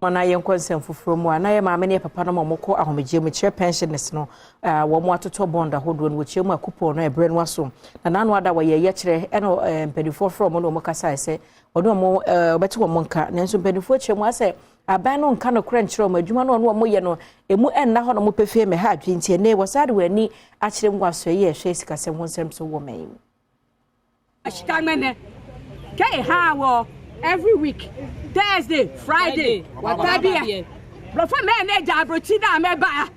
Mana yen konsem foforo mu ana ye maame ne papa no momoko ahomegye mu kire pensioners no wo mo atoto bond ahodo no wo mu akupon no ebre no aso na nanu ada wo ye kire eno mpedifo from no mo kasa ese odo mo obeti wo monka nanso mpedifo kire mu ase aban no nka no kra nkire mo adwuma no no mo ye no emu enna ho no mo pefie me ha adwintie ne wo sade wani akire mu aso ye hwe sikasem ho nsem so wo mai ashikamene kai ha wo every week Thursday, Friday, what day? But for me, I jabrochi na meba.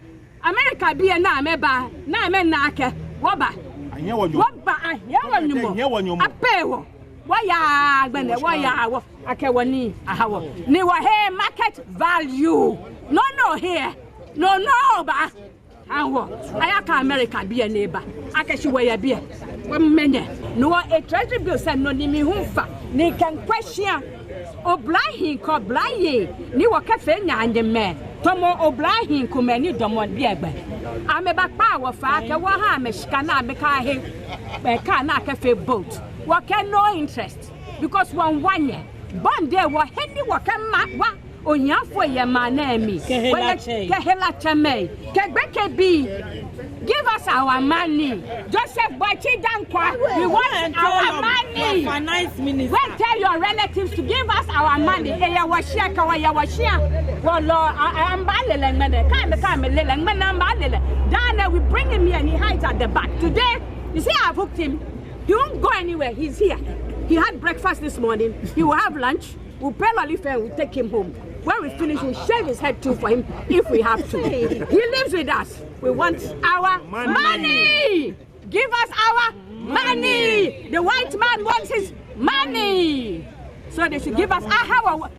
America be na meba. Na me nake. Woba. Woba ahia wonu. Apewo. Waya gbene waya wo. Akewani ahawo. Ni wo here market value. No here. No ba. Awo. Ayaka America be a neighbor. Akeshi we ya be. Menye. No a treasury bill say no ni mi humfa. Ni can question Oblahin ko blaye ni wo kafe nya ande me tomo oblahin ko mani domon bi egbe ameba pa wo fa ke wo ha me shika na me ka he be ka na kafe boat wo ke no interest because one bond there wo heni wo ke ma wa onyafo ye ma na mi ke hela cheme ke gbeke bi give us our money. Joseph Boichi Dankwa, we want our money. Finance minister. Well, tell your relatives to give us our money. Eya washia kawaya washia. Well, Lord, I'm balele mene. Come lele mene balele. Dana, we bring him here and he hides at the back. Today, you see, I've hooked him. He won't go anywhere. He's here. He had breakfast this morning. He will have lunch. We'll pay Lalife and we'll take him home. When we finish, we'll shave his head too for him if we have to. He lives with us. We want our money. Give us our money. The white man wants his money. So they should give us our